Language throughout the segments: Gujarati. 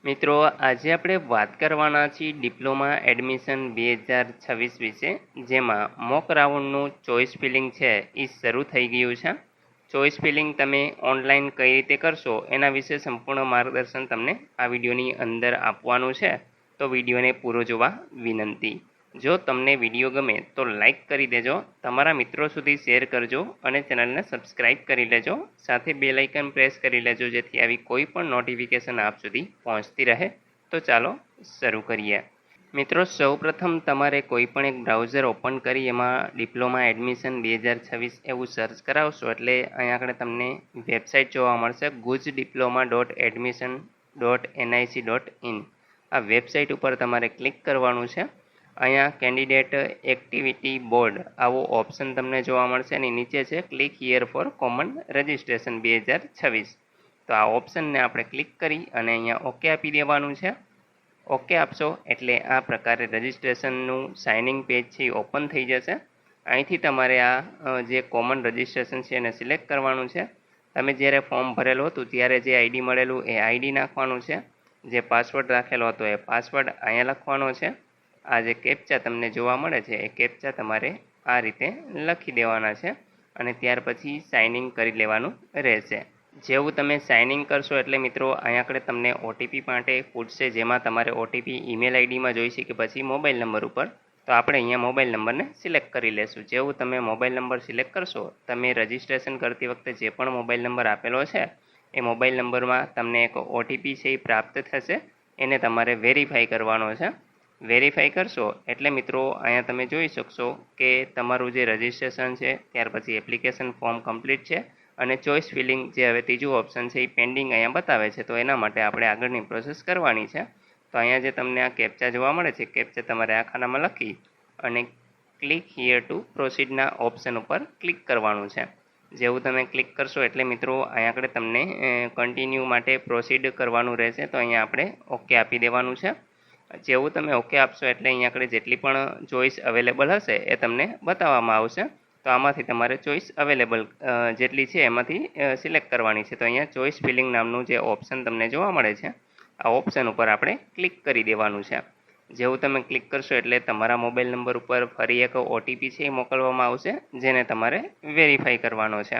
મિત્રો આજે આપણે વાત કરવાના છીએ ડિપ્લોમા એડમિશન 2026 વિશે, જેમાં મોક રાઉન્ડનું ચોઇસ ફિલિંગ છે એ શરૂ થઈ ગયું છે. ચોઇસ ફિલિંગ તમે ઓનલાઈન કઈ રીતે કરશો એના વિશે સંપૂર્ણ માર્ગદર્શન તમને આ વિડીયોની અંદર આપવાનું છે, તો વિડીયોને પૂરો જોવા વિનંતી. જો તમને વિડીયો ગમે તો લાઈક કરી દેજો, તમારા મિત્રો સુધી શેર કરજો અને ચેનલને સબસ્ક્રાઈબ કરી લેજો. સાથે બેલ આઇકન પ્રેસ કરી લેજો જેથી આવી કોઈ પણ નોટિફિકેશન આપ સુધી પહોંચતી રહે. તો ચાલો શરૂ કરીએ. મિત્રો સૌપ્રથમ તમારે કોઈ પણ એક બ્રાઉઝર ઓપન કરી એમાં ડિપ્લોમા એડમિશન 2026 એવું સર્ચ કરાવશો એટલે અહીંયા આગળ તમને વેબસાઇટ જોવા મળશે gujdiplomaadmission.nic.in. આ વેબસાઇટ ઉપર તમારે ક્લિક કરવાનું છે. અહીંયા કેન્ડિડેટ એક્ટિવિટી બોર્ડ આવો ઓપ્શન તમને જોવા મળશે અને નીચે છે click here for common registration 2026. તો આ ઓપ્શનને આપણે ક્લિક કરી અને અહીંયા ઓકે આપી દેવાનું છે. ઓકે આપશો એટલે આ પ્રકારે રજિસ્ટ્રેશનનું સાઇનિંગ પેજ છે એ ઓપન થઈ જશે. અહીંથી તમારે આ જે કોમન રજિસ્ટ્રેશન છે એને સિલેક્ટ કરવાનું છે. તમે જ્યારે ફોર્મ ભરેલું હતું ત્યારે જે આઈડી મળેલું એ આઈડી નાખવાનું છે. જે પાસવર્ડ રાખેલો હતો એ પાસવર્ડ અહીંયા લખવાનો છે. આ જે કેપ્ચા તમને જોવા મળે છે એ કેપ્ચા તમારે આ રીતે લખી દેવાના છે અને ત્યાર પછી સાઇનિંગ કરી લેવાનું રહેશે. જેવું તમે સાઇનિંગ કરશો એટલે મિત્રો અહીંયા આગળ તમને ઓટીપી માટે પૂછશે, જેમાં તમારે ઓટીપી ઈમેલ આઈડીમાં જોઈશે કે પછી મોબાઈલ નંબર ઉપર. તો આપણે અહીંયા મોબાઈલ નંબરને સિલેક્ટ કરી લેશું. જેવું તમે મોબાઈલ નંબર સિલેક્ટ કરશો, તમે રજિસ્ટ્રેશન કરતી વખતે જે પણ મોબાઈલ નંબર આપેલો છે એ મોબાઈલ નંબરમાં તમને એક ઓટીપી છે એ પ્રાપ્ત થશે. એને તમારે વેરીફાઈ કરવાનો છે. વેરીફાઈ કરશો એટલે મિત્રો અહીંયા તમે જોઈ શકશો કે તમારું જે રજિસ્ટ્રેશન છે, ત્યાર પછી એપ્લિકેશન ફોર્મ કમ્પ્લીટ છે અને ચોઇસ ફિલિંગ જે હવે ત્રીજું ઓપ્શન છે એ પેન્ડિંગ અહીંયા બતાવે છે. તો એના માટે આપણે આગળની પ્રોસેસ કરવાની છે. તો અહીંયા જે તમને આ કેપ્ચા જોવા મળે છે, કેપ્ચા તમારે આ ખાનામાં લખી અને ક્લિક હિયર ટુ પ્રોસીડના ઓપ્શન ઉપર ક્લિક કરવાનું છે. જેવું તમે ક્લિક કરશો એટલે મિત્રો અહીંયા આગળ તમને કન્ટિન્યુ માટે પ્રોસીડ કરવાનું રહેશે. તો અહીંયા આપણે ઓકે આપી દેવાનું છે. જેવું તમે ઓકે આપશો એટલે અહીંયા આગળ જેટલી પણ ચોઇસ અવેલેબલ હશે એ તમને બતાવવામાં આવશે. તો આમાંથી તમારે ચોઇસ અવેલેબલ જેટલી છે એમાંથી સિલેક્ટ કરવાની છે. તો અહીંયા ચોઇસ ફિલિંગ નામનું જે ઓપ્શન તમને જોવા મળે છે, આ ઓપ્શન ઉપર આપણે ક્લિક કરી દેવાનું છે. જેવું તમે ક્લિક કરશો એટલે તમારા મોબાઈલ નંબર ઉપર ફરી એક ઓટીપી છે એ મોકલવામાં આવશે, જેને તમારે વેરીફાઈ કરવાનો છે.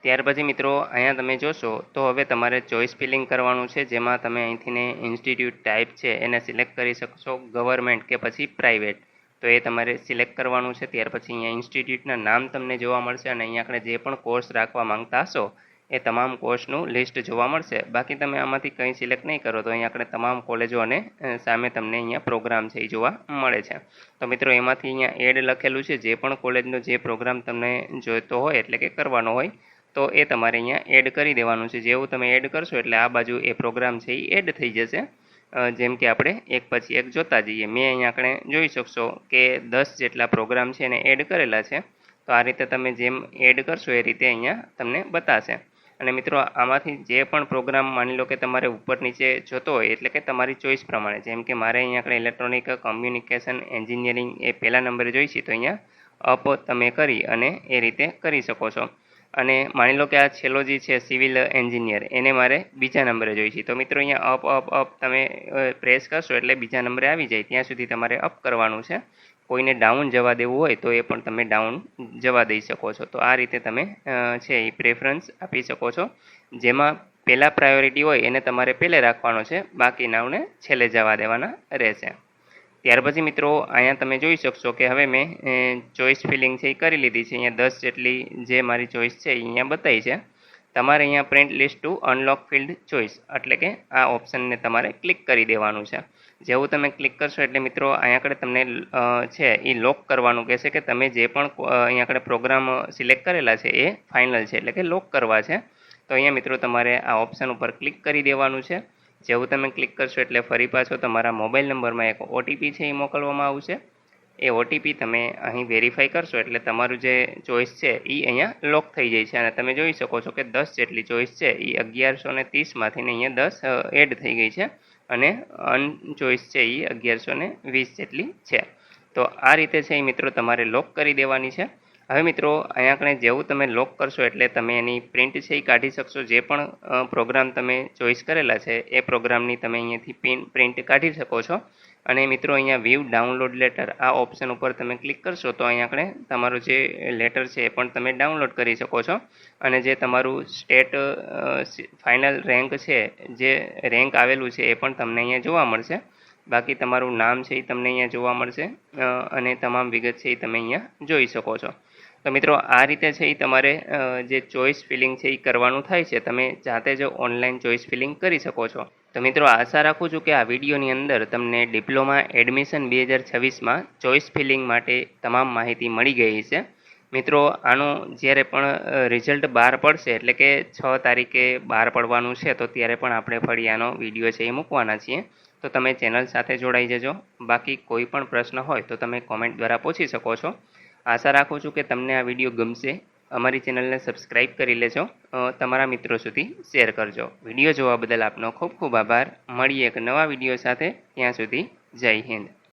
ત્યાર પછી મિત્રો અહીંયા તમે જોશો તો હવે તમારે ચોઇસ ફિલિંગ કરવાનું છે, જેમાં તમે અહીંથી ઇન્સ્ટિટ્યૂટ ટાઈપ છે એને સિલેક્ટ કરી શકશો, ગવર્મેન્ટ કે પછી પ્રાઇવેટ. તો એ તમારે સિલેક્ટ કરવાનું છે. ત્યાર પછી અહીંયા ઇન્સ્ટિટ્યૂટના નામ તમને જોવા મળશે અને અહીંયા આપણે જે પણ કોર્સ રાખવા માંગતા હશો એ તમામ કોર્સનું લિસ્ટ જોવા મળશે. બાકી તમે આમાંથી કંઈ સિલેક્ટ નહીં કરો તો અહીંયા આપણે તમામ કોલેજો અને સામે તમને અહીંયા પ્રોગ્રામ છે એ જોવા મળે છે. તો મિત્રો એમાંથી અહીંયા એડ લખેલું છે, જે પણ કોલેજનો જે પ્રોગ્રામ તમને જોઈતો હોય એટલે કે કરવાનો હોય તો એ તમારે અહીંયા એડ કરી દેવાનું છે. જેવું તમે એડ કરશો એટલે આ બાજુ એ પ્રોગ્રામ છે એ એડ થઈ જશે. જેમ કે આપણે એક પછી એક જોતા જઈએ. મેં અહીંયા આપણે જોઈ શકશો કે 10 જેટલા પ્રોગ્રામ છે એને એડ કરેલા છે. તો આ રીતે તમે જેમ એડ કરશો એ રીતે અહીંયા તમને બતાશે. અને મિત્રો આમાંથી જે પણ પ્રોગ્રામ માની લો કે તમારે ઉપર નીચે જોતો હોય એટલે કે તમારી ચોઈસ પ્રમાણે, જેમ કે મારે અહીંયા આપણે ઇલેક્ટ્રોનિક કમ્યુનિકેશન એન્જિનિયરિંગ એ પહેલા નંબરે જોઈશે તો અહીંયા અપ તમે કરી અને એ રીતે કરી શકો છો. અને માની લો કે આ છેલ્લો જે છે સિવિલ એન્જિનિયર એને મારે બીજા નંબરે જોઈશે તો મિત્રો અહીંયા અપ અપ અપ તમે પ્રેસ કરશો એટલે બીજા નંબરે આવી જાય ત્યાં સુધી તમારે અપ કરવાનું છે. કોઈને ડાઉન જવા દેવું હોય તો એ પણ તમે ડાઉન જવા દઈ શકો છો. તો આ રીતે તમે છે એ પ્રેફરન્સ આપી શકો છો. જેમાં પહેલાં પ્રાયોરિટી હોય એને તમારે પહેલે રાખવાનો છે, બાકીનાઓને છેલ્લે જવા દેવાના રહેશે. ત્યાર પછી મિત્રો અહીંયા તમે જોઈ શકશો કે હવે મેં ચોઇસ ફિલિંગ છે એ કરી લીધી છે. અહીંયા 10 જેટલી જે મારી ચોઇસ છે એ અહીંયા બતાવી છે. તમારે અહીંયા print list to unlock field choice એટલે કે આ ઓપ્શનને તમારે ક્લિક કરી દેવાનું છે. જેવું તમે ક્લિક કરશો એટલે મિત્રો અહીંયા આગળ તમને છે એ લોક કરવાનું કહેશે કે તમે જે પણ અહીંયા આગળ પ્રોગ્રામ સિલેક્ટ કરેલા છે એ ફાઇનલ છે એટલે કે લોક કરવા છે. તો અહીંયા મિત્રો તમારે આ ઓપ્શન ઉપર ક્લિક કરી દેવાનું છે. જેવું તમે ક્લિક કરશો એટલે ફરી પાછો તમારા મોબાઈલ નંબરમાં એક ઓટીપી છે એ મોકલવામાં આવશે. એ ઓટીપી તમે અહીં વેરીફાઈ કરશો એટલે તમારું જે ચોઇસ છે એ અહીંયા લોક થઈ જાય છે. અને તમે જોઈ શકો છો કે 10 જેટલી ચોઇસ છે એ 1130માંથી અહીંયા 10 એડ થઈ ગઈ છે અને અનચોઇસ છે એ 1120 જેટલી છે. તો આ રીતે છે એ મિત્રો તમારે લોક કરી દેવાની છે. હવે મિત્રો અહીંયા કણે જેવું તમે લોક કરશો એટલે તમે એની પ્રિન્ટ છે એ કાઢી શકશો. જે પણ પ્રોગ્રામ તમે ચોઈસ કરેલા છે એ પ્રોગ્રામની તમે અહીંયાથી પ્રિન્ટ કાઢી શકો છો. અને મિત્રો અહીંયા વ્યૂ ડાઉનલોડ લેટર આ ઓપ્શન ઉપર તમે ક્લિક કરશો તો અહીંયા કણે તમારું જે લેટર છે એ પણ તમે ડાઉનલોડ કરી શકો છો. અને જે તમારું સ્ટેટ ફાઇનલ રેન્ક છે, જે રેન્ક આવેલું છે એ પણ તમને અહીંયા જોવા મળશે. બાકી તમારું નામ છે એ તમને અહીંયા જોવા મળશે અને તમામ વિગત છે એ તમે અહીંયા જોઈ શકો છો. તો મિત્રો આ રીતે છે એ તમારે જે ચોઈસ ફિલિંગ છે એ કરવાનું થાય છે. તમે જાતે જ ઓનલાઈન ચોઈસ ફિલિંગ કરી શકો છો. તો મિત્રો આશા રાખું છું કે આ વિડીયોની અંદર તમને ડિપ્લોમા એડમિશન 2026માં ચોઈસ ફિલિંગ માટે તમામ માહિતી મળી ગઈ છે. મિત્રો આનું જ્યારે પણ રિઝલ્ટ બહાર પડશે એટલે કે 6 તારીખે બહાર પડવાનું છે તો ત્યારે પણ આપણે ફરી આનો વિડીયો છે એ મૂકવાના છીએ. તો તમે ચેનલ સાથે જોડાઈ જજો. બાકી કોઈ પણ પ્રશ્ન હોય તો તમે કોમેન્ટ દ્વારા પૂછી શકો છો. આશા રાખું છું કે તમને આ વિડીયો ગમશે. અમારી ચેનલને સબસ્ક્રાઈબ કરી લેજો, તમારા મિત્રો સુધી શેર કરજો. વિડીયો જોવા બદલ આપનો ખૂબ ખૂબ આભાર. મળીએ એક નવા વિડીયો સાથે. ત્યાં સુધી જય હિન્દ.